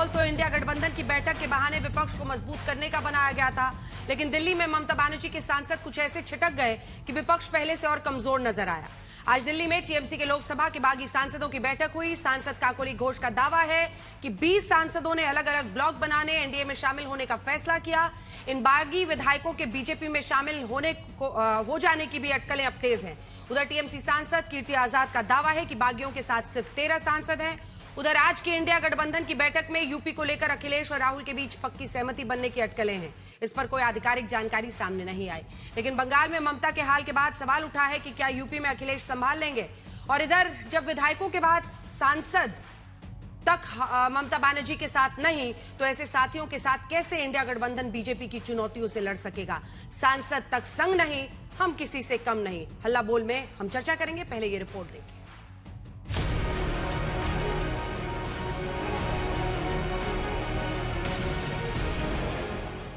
माहौल तो इंडिया गठबंधन की बैठक के बहाने विपक्ष को मजबूत करने का बनाया गया था, लेकिन दिल्ली में ममता बनर्जी के सांसद कुछ ऐसे छिटक गए कि विपक्ष पहले से और कमजोर नजर आया। आज दिल्ली में टीएमसी के लोकसभा के बागी सांसदों की बैठक हुई। सांसद काकोली घोष का दावा है कि 20 सांसदों ने अलग अलग ब्लॉक बनाने एनडीए में शामिल होने का फैसला किया। इन बागी विधायकों के बीजेपी में शामिल हो जाने की भी अटकलें अब तेज हैं। उधर टीएमसी सांसद कीर्ति आजाद का दावा है कि बागियों के साथ सिर्फ 13 सांसद हैं। उधर आज की इंडिया गठबंधन की बैठक में यूपी को लेकर अखिलेश और राहुल के बीच पक्की सहमति बनने की अटकलें हैं। इस पर कोई आधिकारिक जानकारी सामने नहीं आई, लेकिन बंगाल में ममता के हाल के बाद सवाल उठा है कि क्या यूपी में अखिलेश संभाल लेंगे। और इधर जब विधायकों के बाद सांसद तक ममता बनर्जी के साथ नहीं, तो ऐसे साथियों के साथ कैसे इंडिया गठबंधन बीजेपी की चुनौतियों से लड़ सकेगा। सांसद तक संग नहीं, हम किसी से कम नहीं, हल्ला बोल में हम चर्चा करेंगे। पहले ये रिपोर्ट देखिए।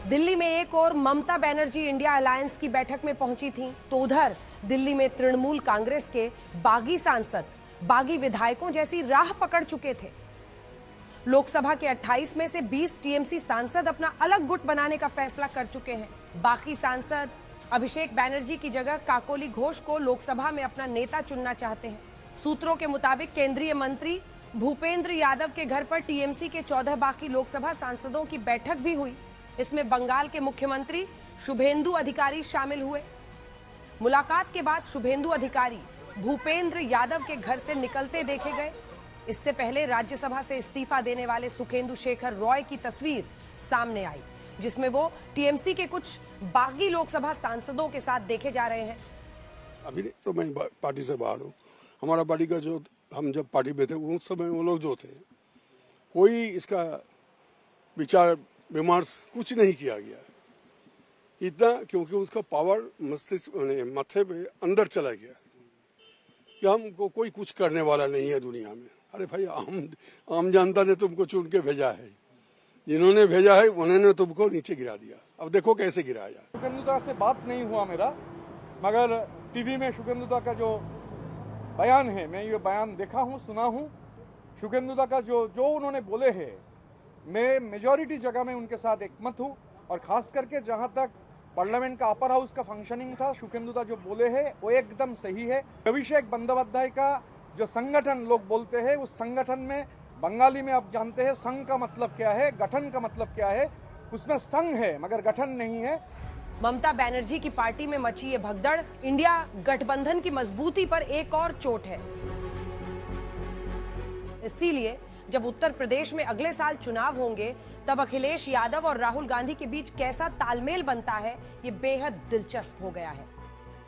दिल्ली में एक और ममता बनर्जी इंडिया अलायंस की बैठक में पहुंची थी, तो उधर दिल्ली में तृणमूल कांग्रेस के बागी सांसद बागी विधायकों जैसी राह पकड़ चुके थे। लोकसभा के 28 में से 20 टीएमसी सांसद अपना अलग गुट बनाने का फैसला कर चुके हैं। बाकी सांसद अभिषेक बनर्जी की जगह काकोली घोष को लोकसभा में अपना नेता चुनना चाहते हैं। सूत्रों के मुताबिक केंद्रीय मंत्री भूपेंद्र यादव के घर पर टीएमसी के 14 बाकी लोकसभा सांसदों की बैठक भी हुई। इसमें बंगाल के मुख्यमंत्री शुभेंदु अधिकारी शामिल हुए। मुलाकात के बाद शुभेंदु अधिकारी भूपेंद्र यादव के घर से निकलते देखे गए। इससे पहले राज्यसभा से इस्तीफा देने वाले सुखेंदु शेखर रॉय की तस्वीर सामने आई, जिसमें वो टीएमसी के कुछ बागी लोकसभा सांसदों के साथ देखे जा रहे हैं। अभी तो मैं पार्टी से बाहर हूँ। हमारा पार्टी का जो हम जब पार्टी में थे उस समय वो लोग जो थे, कोई इसका विचार विमर्श कुछ नहीं किया गया इतना, क्योंकि उसका पावर मस्तिष्क माथे पे अंदर चला गया कि हमको कोई कुछ करने वाला नहीं है दुनिया में। अरे भाई, आम जनता ने तुमको चुन के भेजा है, जिन्होंने भेजा है उन्होंने तुमको नीचे गिरा दिया। अब देखो कैसे गिराया। शुभेंदुदा से बात नहीं हुआ मेरा, मगर टीवी में शुभेंदुदा का जो बयान है, मैं ये बयान देखा हूँ, सुना हूँ। शुभेंदुदा का जो उन्होंने बोले हैं, मैं मेजॉरिटी जगह में उनके साथ एकमत हूँ। और खास करके जहाँ तक पार्लियामेंट का अपर हाउस का फंक्शनिंग था, शुभेंदुदा जो बोले हैं वो एकदम सही है। अभिषेक बंदोपाध्याय का जो संगठन लोग बोलते हैं, उस संगठन में बंगाली में आप जानते हैं संघ का मतलब क्या है, गठन का मतलब क्या है। उसमें संघ है मगर गठन नहीं है। ममता बनर्जी की पार्टी में मची ये भगदड़ इंडिया गठबंधन की मजबूती पर एक और चोट है। इसीलिए जब उत्तर प्रदेश में अगले साल चुनाव होंगे, तब अखिलेश यादव और राहुल गांधी के बीच कैसा तालमेल बनता है, ये बेहद दिलचस्प हो गया है।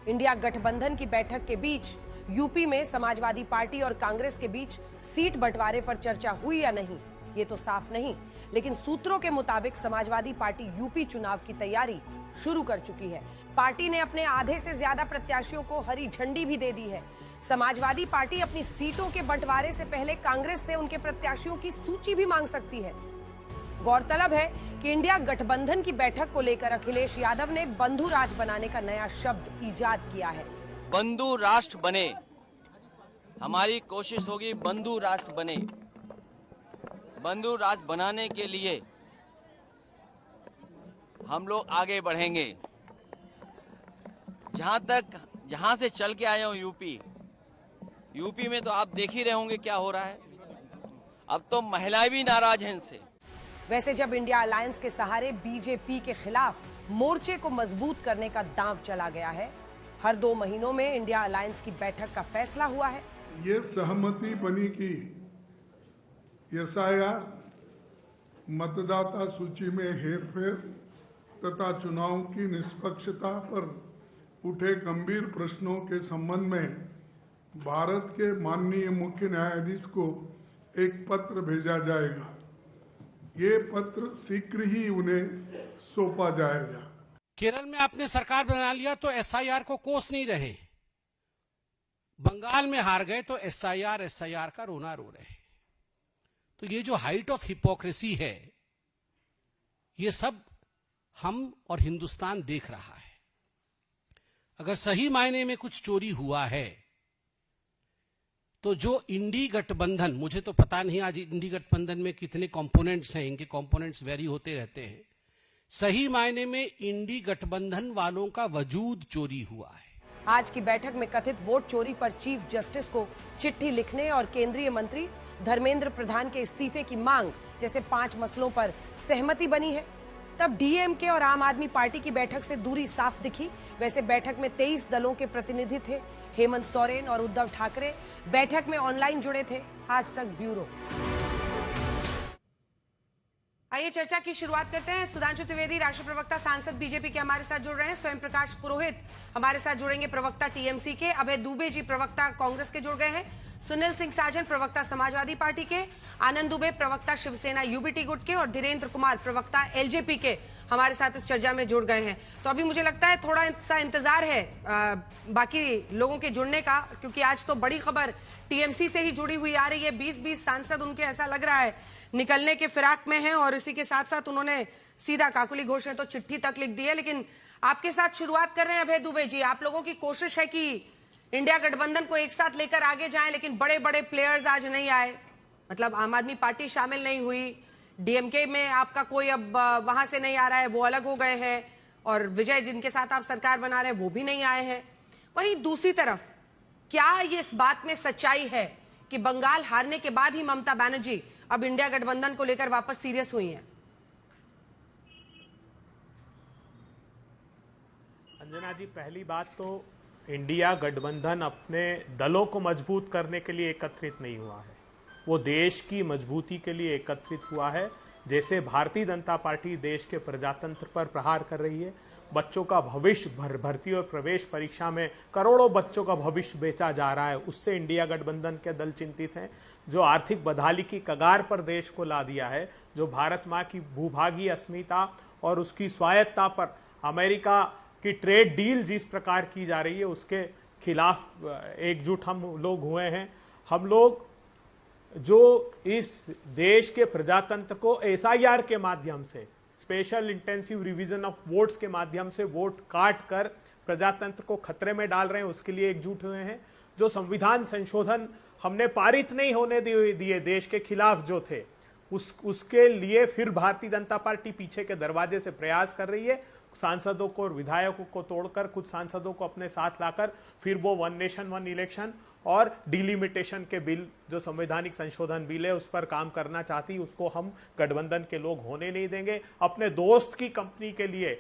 इंडिया गठबंधन की बैठक के बीच यूपी में समाजवादी पार्टी और कांग्रेस के बीच सीट बंटवारे पर चर्चा हुई या नहीं, ये तो साफ नहीं, लेकिन सूत्रों के मुताबिक समाजवादी पार्टी यूपी चुनाव की तैयारी शुरू कर चुकी है। पार्टी ने अपने आधे से ज्यादा प्रत्याशियों को हरी झंडी भी दे दी है। समाजवादी पार्टी अपनी सीटों के बंटवारे से पहले कांग्रेस से उनके प्रत्याशियों की सूची भी मांग सकती है। गौरतलब है कि इंडिया गठबंधन की बैठक को लेकर अखिलेश यादव ने बंधु राज बनाने का नया शब्द इजाद किया है। बंधु राष्ट्र बने, हमारी कोशिश होगी बंधु राष्ट्र बने। बंधु राष्ट्र बनाने के लिए हम लोग आगे बढ़ेंगे। जहां से चल के आए हो यूपी में तो आप देख ही रहे होंगे क्या हो रहा है। अब तो महिलाएं भी नाराज हैं इनसे। वैसे जब इंडिया अलायंस के सहारे बीजेपी के खिलाफ मोर्चे को मजबूत करने का दांव चला गया है, हर 2 महीनों में इंडिया अलायंस की बैठक का फैसला हुआ है। ये सहमति बनी कि एसआईआर, मतदाता सूची में हेरफेर तथा चुनाव की निष्पक्षता पर उठे गंभीर प्रश्नों के संबंध में भारत के माननीय मुख्य न्यायाधीश को एक पत्र भेजा जाएगा। ये पत्र शीघ्र ही उन्हें सौंपा जाएगा। केरल में आपने सरकार बना लिया तो एसआईआर को कोस नहीं रहे, बंगाल में हार गए तो एसआईआर का रोना रो रहे। तो ये जो हाइट ऑफ हिपोक्रेसी है, ये सब हम और हिंदुस्तान देख रहा है। अगर सही मायने में कुछ चोरी हुआ है तो जो इंडी गठबंधन, मुझे तो पता नहीं आज इंडी गठबंधन में कितने कंपोनेंट्स हैं, इनके कंपोनेंट्स वेरी होते रहते हैं। सही मायने में इंडी गठबंधन वालों का वजूद चोरी हुआ है। आज की बैठक में कथित वोट चोरी पर चीफ जस्टिस को चिट्ठी लिखने और केंद्रीय मंत्री धर्मेंद्र प्रधान के इस्तीफे की मांग जैसे 5 मसलों पर सहमति बनी है। तब डीएमके और आम आदमी पार्टी की बैठक से दूरी साफ दिखी। वैसे बैठक में 23 दलों के प्रतिनिधि थे। हेमंत सोरेन और उद्धव ठाकरे बैठक में ऑनलाइन जुड़े थे। आज तक ब्यूरो। आइए चर्चा की शुरुआत करते हैं। सुधांशु त्रिवेदी राष्ट्रीय प्रवक्ता सांसद बीजेपी के हमारे साथ जुड़ रहे हैं। स्वयं प्रकाश पुरोहित हमारे साथ जुड़ेंगे, प्रवक्ता टीएमसी के। अभय दुबे जी प्रवक्ता कांग्रेस के जुड़ गए हैं। सुनील सिंह साजन प्रवक्ता समाजवादी पार्टी के, आनंद दुबे प्रवक्ता शिवसेना यूबीटी गुट के और धीरेन्द्र कुमार प्रवक्ता एलजेपी के हमारे साथ इस चर्चा में जुड़ गए हैं। तो अभी मुझे लगता है थोड़ा सा इंतजार है बाकी लोगों के जुड़ने का, क्योंकि आज तो बड़ी खबर टीएमसी से ही जुड़ी हुई आ रही है। 20-20 सांसद उनके ऐसा लग रहा है निकलने के फिराक में हैं और इसी के साथ साथ उन्होंने सीधा काकुली घोष ने तो चिट्ठी तक लिख दी है। लेकिन आपके साथ शुरुआत कर रहे हैं अभय दुबे जी। आप लोगों की कोशिश है कि इंडिया गठबंधन को एक साथ लेकर आगे जाएं, लेकिन बड़े बड़े प्लेयर्स आज नहीं आए। मतलब आम आदमी पार्टी शामिल नहीं हुई, डीएमके में आपका कोई अब वहां से नहीं आ रहा है, वो अलग हो गए हैं, और विजय जिनके साथ आप सरकार बना रहे हैं वो भी नहीं आए हैं। वहीं दूसरी तरफ क्या ये इस बात में सच्चाई है कि बंगाल हारने के बाद ही ममता बनर्जी अब इंडिया गठबंधन को लेकर वापस सीरियस हुई हैं? अंजना जी, पहली बात तो इंडिया गठबंधन अपने दलों को मजबूत करने के लिए एकत्रित नहीं हुआ है, वो देश की मजबूती के लिए एकत्रित हुआ है। जैसे भारतीय जनता पार्टी देश के प्रजातंत्र पर प्रहार कर रही है, बच्चों का भविष्य भर्ती और प्रवेश परीक्षा में करोड़ों बच्चों का भविष्य बेचा जा रहा है, उससे इंडिया गठबंधन के दल चिंतित हैं। जो आर्थिक बदहाली की कगार पर देश को ला दिया है, जो भारत माँ की भूभागीय अस्मिता और उसकी स्वायत्ता पर अमेरिका की ट्रेड डील जिस प्रकार की जा रही है, उसके खिलाफ एकजुट हम लोग हुए हैं। हम लोग जो इस देश के प्रजातंत्र को एसआईआर के माध्यम से, special intensive revision of votes के माध्यम से वोट काट कर प्रजातंत्र को खतरे में डाल रहे हैं, उसके लिए एकजुट हुए हैं। जो संविधान संशोधन हमने पारित नहीं होने दिए देश के खिलाफ जो थे, उसके लिए फिर भारतीय जनता पार्टी पीछे के दरवाजे से प्रयास कर रही है। सांसदों को और विधायकों को तोड़कर, कुछ सांसदों को अपने साथ लाकर फिर वो 1 नेशन 1 इलेक्शन और डिलिमिटेशन के बिल, जो संवैधानिक संशोधन बिल है, उस पर काम करना चाहती, उसको हम गठबंधन के लोग होने नहीं देंगे। अपने दोस्त की कंपनी के लिए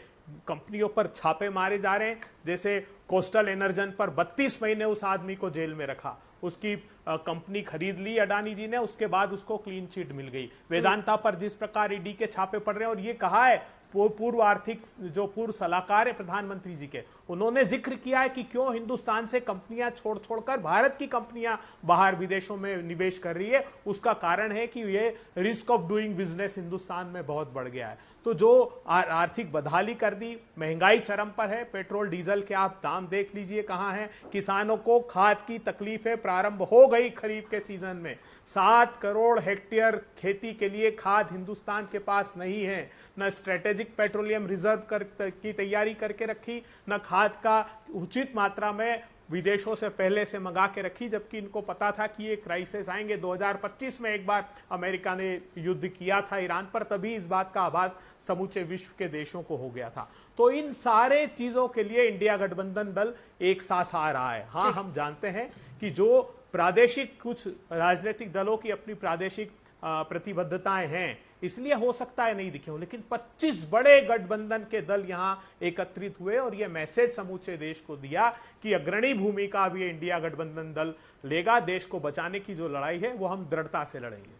कंपनियों पर छापे मारे जा रहे हैं। जैसे कोस्टल एनर्जन पर 32 महीने उस आदमी को जेल में रखा, उसकी कंपनी खरीद ली अडानी जी ने, उसके बाद उसको क्लीन चिट मिल गई। वेदांता पर जिस प्रकार ईडी के छापे पड़ रहे हैं, और ये कहा है पूर्व आर्थिक जो पूर्व सलाहकार है प्रधानमंत्री जी के, उन्होंने जिक्र किया है कि क्यों हिंदुस्तान से कंपनियां छोड़कर भारत की कंपनियां बाहर विदेशों में निवेश कर रही है। उसका कारण है कि ये risk of doing business Hindustan में बहुत बढ़ गया है। तो जो आर्थिक बदहाली कर दी, महंगाई चरम पर है, पेट्रोल डीजल के आप दाम देख लीजिए कहां है। किसानों को खाद की तकलीफें प्रारंभ हो गई खरीफ के सीजन में। 7 करोड़ हेक्टेयर खेती के लिए खाद हिंदुस्तान के पास नहीं है। न स्ट्रेटेजिक पेट्रोलियम रिजर्व की तैयारी करके रखी, न खाद का उचित मात्रा में विदेशों से पहले से मंगा के रखी, जबकि इनको पता था कि ये क्राइसिस आएंगे। 2025 में एक बार अमेरिका ने युद्ध किया था ईरान पर, तभी इस बात का आभास समूचे विश्व के देशों को हो गया था। तो इन सारे चीजों के लिए इंडिया गठबंधन दल एक साथ आ रहा है। हाँ, हम जानते हैं कि जो प्रादेशिक कुछ राजनीतिक दलों की अपनी प्रादेशिक प्रतिबद्धताएं हैं, इसलिए हो सकता है नहीं दिखे हो, लेकिन 25 बड़े गठबंधन के दल यहां एकत्रित हुए और यह मैसेज समूचे देश को दिया कि अग्रणी भूमिका भी इंडिया गठबंधन दल लेगा। देश को बचाने की जो लड़ाई है वो हम दृढ़ता से लड़ेंगे।